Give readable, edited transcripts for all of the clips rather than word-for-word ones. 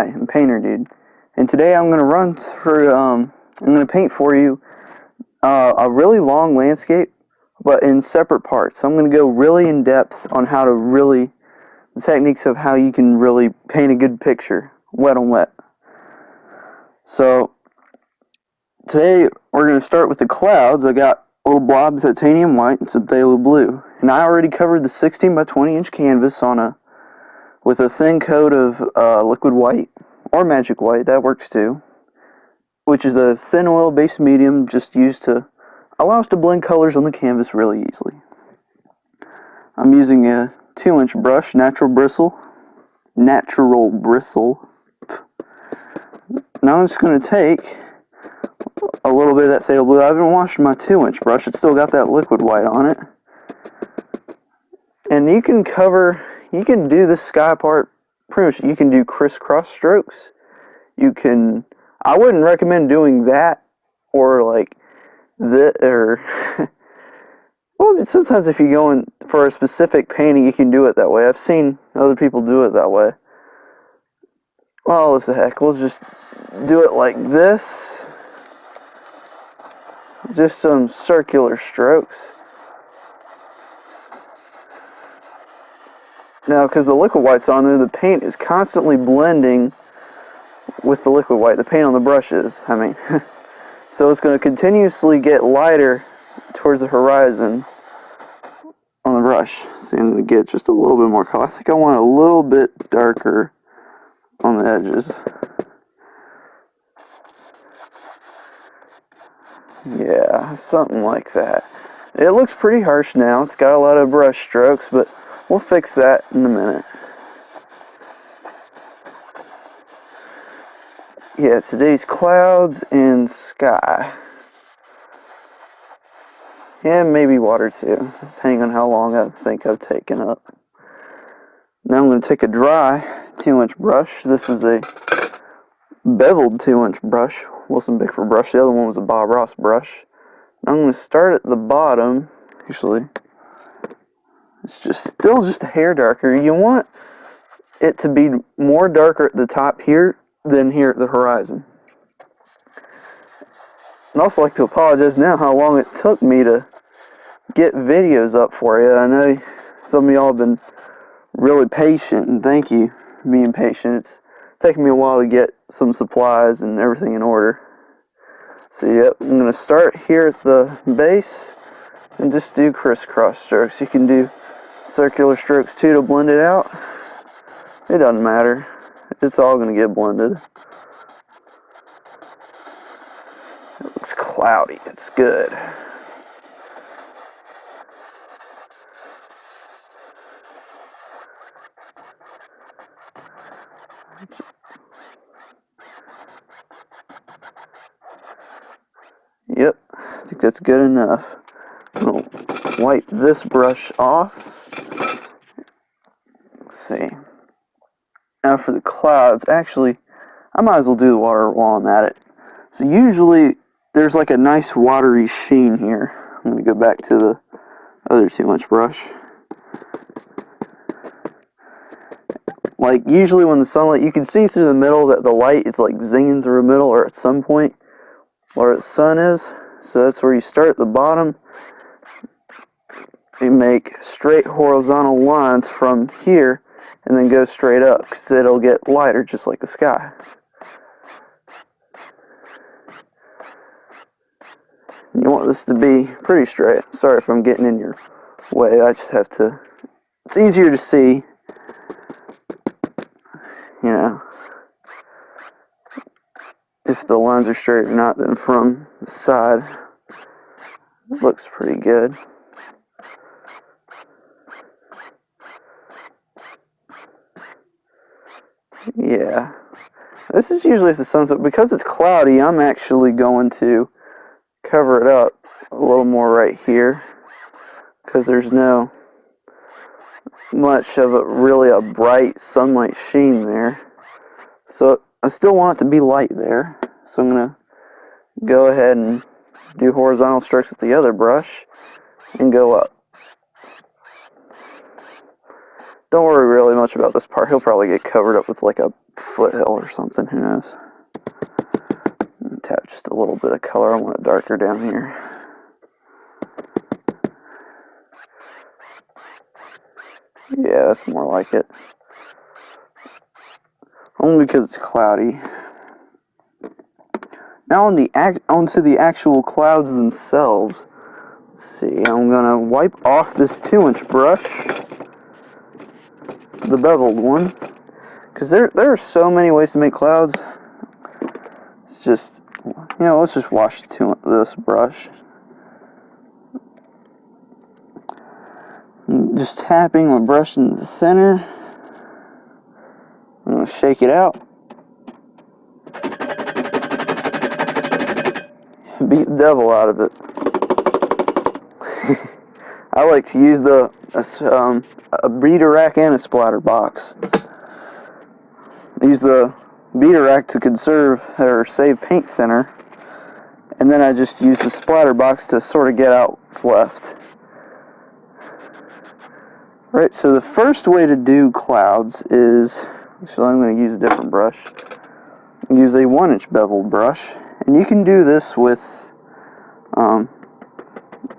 Hi, I'm Painterdude, and today I'm going to run through, I'm going to paint for you a really long landscape, but in separate parts. I'm going to go really in depth on how to the techniques of how you can really paint a good picture, wet on wet. So, today we're going to start with the clouds. I got a little blob of titanium white and some phthalo blue, and I already covered the 16 by 20 inch canvas with a thin coat of liquid white, or magic white, that works too, which is a thin oil based medium just used to allow us to blend colors on the canvas really easily. I'm using a 2-inch brush, natural bristle. Now I'm just going to take a little bit of that phthalo blue. I haven't washed my 2-inch brush, it's still got that liquid white on it. And you can do this sky part pretty much. You can do crisscross strokes. I wouldn't recommend doing that or like well, sometimes if you're going for a specific painting, you can do it that way. I've seen other people do it that way. Well, what the heck, we'll just do it like this. Just some circular strokes. Now, because the liquid white's on there, the paint is constantly blending with the liquid white, the paint on the brushes, so it's going to continuously get lighter towards the horizon on the brush. So I'm going to get just a little bit more color. I think I want it a little bit darker on the edges. Yeah, something like that. It looks pretty harsh now. It's got a lot of brush strokes, but we'll fix that in a minute. Yeah, today's clouds and sky. And maybe water too, depending on how long I think I've taken up. Now I'm going to take a dry 2-inch brush. This is a beveled 2-inch brush, Wilson Bickford brush. The other one was a Bob Ross brush. I'm going to start at the bottom. Actually, it's still just a hair darker. You want it to be more darker at the top here than here at the horizon. I'd also like to apologize now how long it took me to get videos up for you. I know some of y'all have been really patient, and thank you for being patient. It's taken me a while to get some supplies and everything in order. So yep, I'm going to start here at the base and just do crisscross strokes. You can do circular strokes too to blend it out. It doesn't matter. It's all going to get blended. It looks cloudy. It's good. Yep, I think that's good enough. I'll wipe this brush off. Let's see. Now for the clouds, actually, I might as well do the water while I'm at it. So usually there's like a nice watery sheen here. I'm going to go back to the other 2-inch brush. Like usually when the sunlight, you can see through the middle that the light is like zinging through the middle or at some point where the sun is. So that's where you start at the bottom. You make straight horizontal lines from here and then go straight up because it'll get lighter just like the sky. You want this to be pretty straight. Sorry if I'm getting in your way. I just have to. It's easier to see, if the lines are straight or not than from the side. It looks pretty good. Yeah. This is usually if the sun's up. Because it's cloudy, I'm actually going to cover it up a little more right here because there's no much of a bright sunlight sheen there. So I still want it to be light there. So I'm going to go ahead and do horizontal strokes with the other brush and go up. Don't worry really much about this part. He'll probably get covered up with like a foothill or something, who knows. Tap just a little bit of color. I want it darker down here. Yeah, that's more like it. Only because it's cloudy. Now onto the actual clouds themselves. Let's see, I'm gonna wipe off this 2-inch brush, the beveled one, because there are so many ways to make clouds. It's just, let's just wash this brush. Just tapping my brush into the thinner. I'm gonna shake it out. Beat the devil out of it. I like to use a beater rack and a splatter box. I use the beater rack to conserve or save paint thinner, and then I just use the splatter box to sort of get out what's left. Right, so the first way to do clouds is, actually I'm going to use a different brush. Use a 1-inch beveled brush, and you can do this with a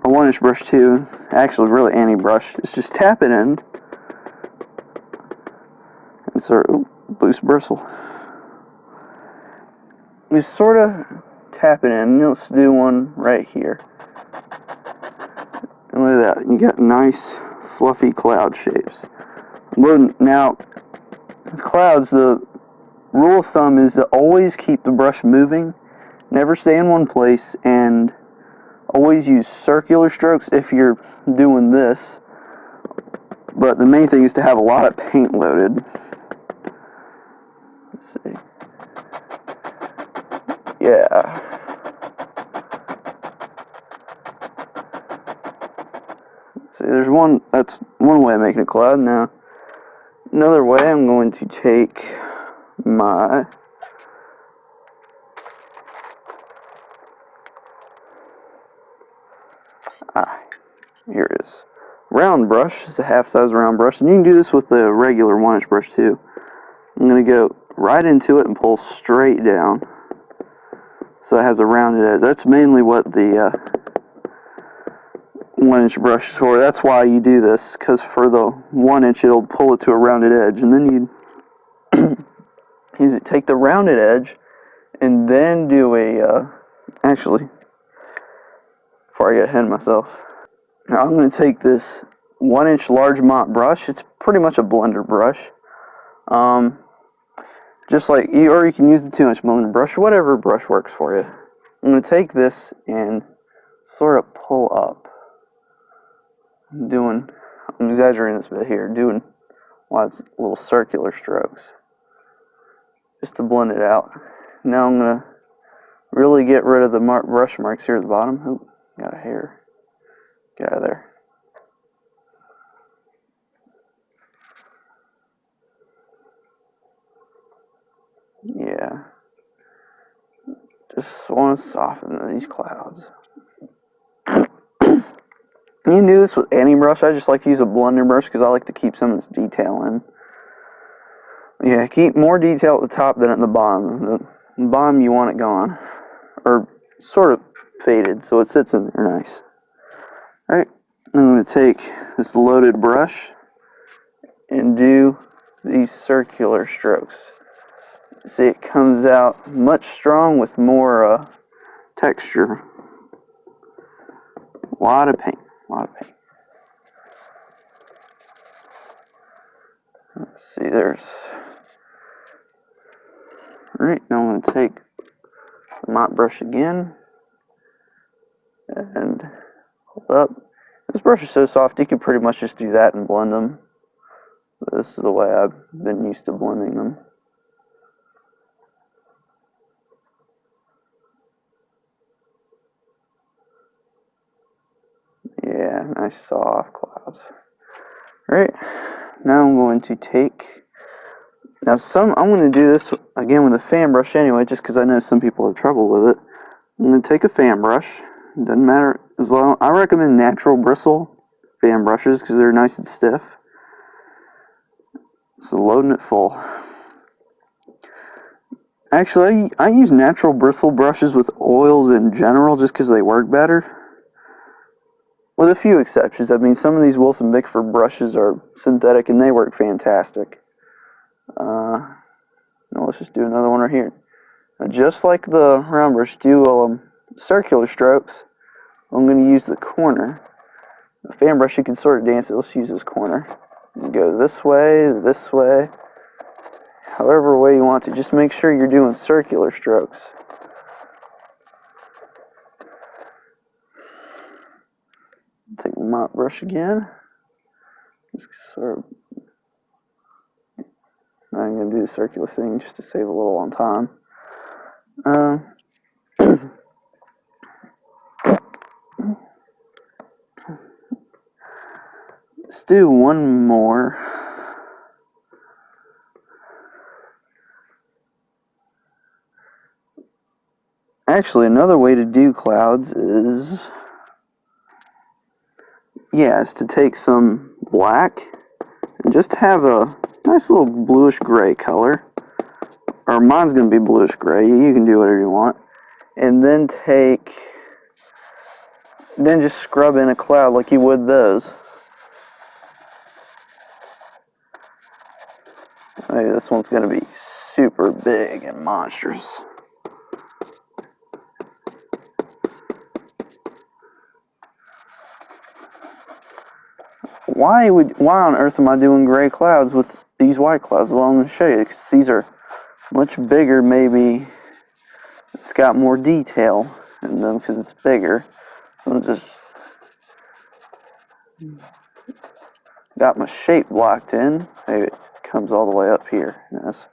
1-inch brush too. Actually, really any brush. Just tap it in and sort of loose bristle. Just sort of tap it in. Let's do one right here. And look at that. You got nice, fluffy cloud shapes. Now, with clouds, the rule of thumb is to always keep the brush moving, never stay in one place, and always use circular strokes if you're doing this. But the main thing is to have a lot of paint loaded. Let's see. Yeah. See, that's one way of making a cloud. Now, another way, I'm going to take my here it is. Round brush. It's a half-size round brush, and you can do this with the regular 1-inch brush too. I'm going to go right into it and pull straight down, so it has a rounded edge. That's mainly what the 1-inch brush is for. That's why you do this, because for the 1-inch it'll pull it to a rounded edge, and then you take the rounded edge and then do a actually, before I get ahead of myself, now I'm going to take this 1-inch Largemont brush. It's pretty much a blender brush, just like or you can use the 2-inch blender brush, whatever brush works for you. I'm going to take this and sort of pull up. I'm exaggerating this bit here, doing lots of little circular strokes just to blend it out. Now I'm going to really get rid of the brush marks here at the bottom. Oh, got a hair. Get out of there. Yeah. Just want to soften these clouds. You can do this with any brush. I just like to use a blender brush because I like to keep some of this detail in. Yeah, keep more detail at the top than at the bottom. The bottom you want it gone, or sort of faded, so it sits in there nice. Alright, I'm going to take this loaded brush and do these circular strokes. See, it comes out much strong with more texture. A lot of paint. Let's see, there's... Alright, now I'm going to take the mop brush again and hold up. This brush is so soft, you can pretty much just do that and blend them. But this is the way I've been used to blending them. Yeah, nice soft clouds. Alright, now I'm going to take... Now I'm going to do this again with a fan brush anyway, just because I know some people have trouble with it. I'm going to take a fan brush. It doesn't matter, as long I recommend natural bristle fan brushes because they're nice and stiff. So loading it full. Actually, I use natural bristle brushes with oils in general just because they work better. With a few exceptions. I mean, some of these Wilson Bickford brushes are synthetic and they work fantastic. Now let's just do another one right here. Now, just like the round brush, do circular strokes. I'm going to use the corner. The fan brush, you can sort of dance it. Let's use this corner. You go this way, however way you want to. Just make sure you're doing circular strokes. Take the mop brush again. Just sort of. I'm going to do the circular thing just to save a little on time. Let's do one more. Actually, another way to do clouds is to take some black and just have a nice little bluish gray color. Or mine's going to be bluish gray. You can do whatever you want. And then just scrub in a cloud like you would those. Maybe this one's going to be super big and monstrous. Why on earth am I doing gray clouds with these white clouds? Well, I'm going to show you, because these are much bigger. Maybe it's got more detail in them because it's bigger. So I'm just got my shape blocked in. Maybe it comes all the way up here. Yes.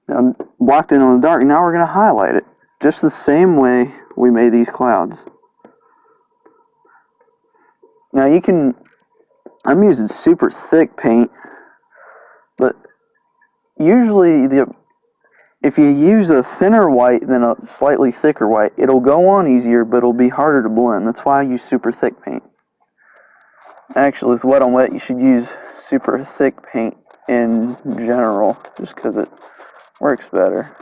Now, blocked in on the dark. Now we're going to highlight it just the same way we made these clouds. Now you can. I'm using super thick paint, but usually if you use a thinner white than a slightly thicker white, it'll go on easier, but it'll be harder to blend. That's why I use super thick paint. Actually, with wet on wet, you should use super thick paint in general, just because it works better.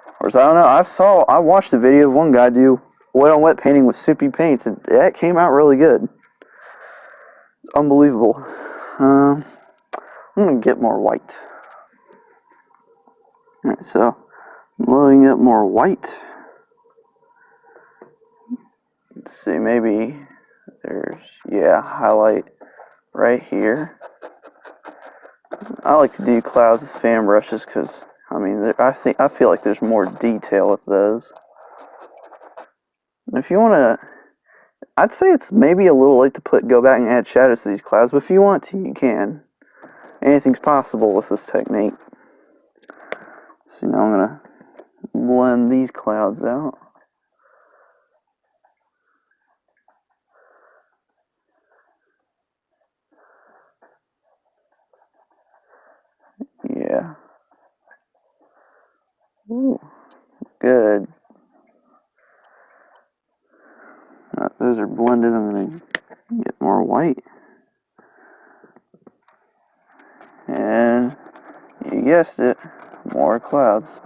Of course, I don't know. I watched a video of one guy do wet on wet painting with soupy paints, and that came out really good. It's unbelievable. I'm gonna get more white. Alright, so I'm loading up more white. Let's see, maybe there's, highlight right here. I like to do clouds with fan brushes because, I mean, I feel like there's more detail with those. And if you want to, I'd say it's maybe a little late to go back and add shadows to these clouds, but if you want to, you can. Anything's possible with this technique. So now I'm going to blend these clouds out. Yeah. Ooh, good. Those are blended. I'm going to get more white. And you guessed it, more clouds.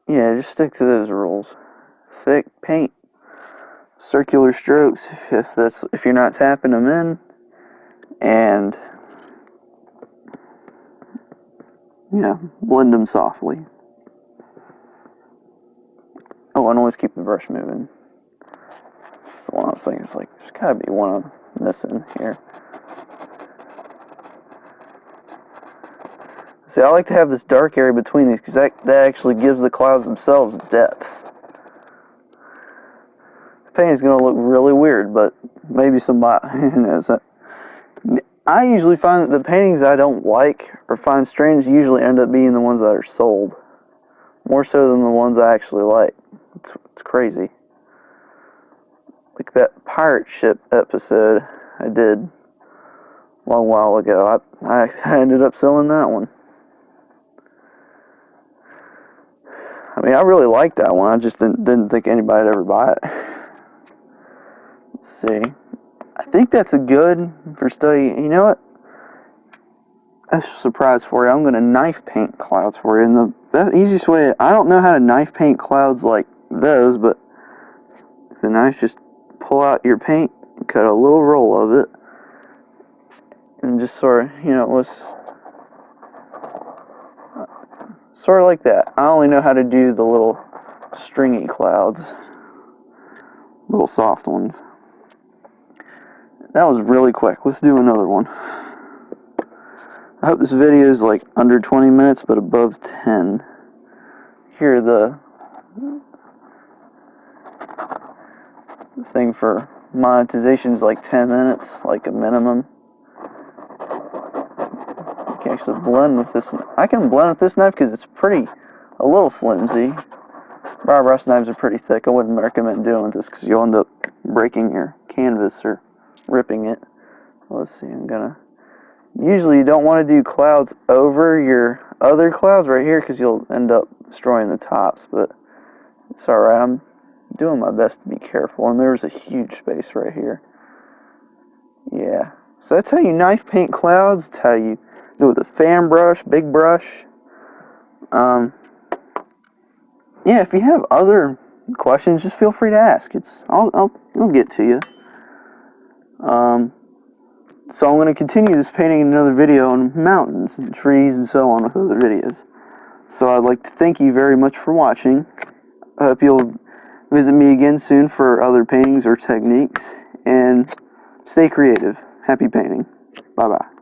Yeah, just stick to those rules. Thick paint, circular strokes if you're not tapping them in, and blend them softly. Oh, and always keep the brush moving. That's the one I was thinking. It's like there's gotta be one I'm missing here. See, I like to have this dark area between these because that actually gives the clouds themselves depth. The painting's going to look really weird, but maybe somebody knows that. I usually find that the paintings I don't like or find strange usually end up being the ones that are sold, more so than the ones I actually like. It's crazy. Like that pirate ship episode I did a long while ago. I ended up selling that one. I mean, I really liked that one. I just didn't think anybody'd ever buy it. Let's see. I think that's a good for study. You know what? That's a surprise for you. I'm going to knife paint clouds for you. And the easiest way, I don't know how to knife paint clouds like those, but the knife, just pull out your paint, cut a little roll of it, and just sort of, you know, it was sort of like that. I only know how to do the little stringy clouds, little soft ones. That was really quick. Let's do another one. I hope this video is like under 20 minutes, but above 10. Here, the thing for monetization is like 10 minutes, like a minimum. You can actually blend with this. I can blend with this knife because it's a little flimsy. Bar brush knives are pretty thick. I wouldn't recommend doing this because you'll end up breaking your canvas or ripping it. Let's see, usually you don't want to do clouds over your other clouds right here because you'll end up destroying the tops, but it's alright. I'm doing my best to be careful, and there's a huge space right here. Yeah, so that's how you knife paint clouds. That's how you do it with a fan brush, big brush. Yeah, if you have other questions, just feel free to ask. I'll get to you. So I'm going to continue this painting in another video on mountains and trees and so on with other videos. So I'd like to thank you very much for watching. I hope you'll visit me again soon for other paintings or techniques. And stay creative. Happy painting. Bye-bye.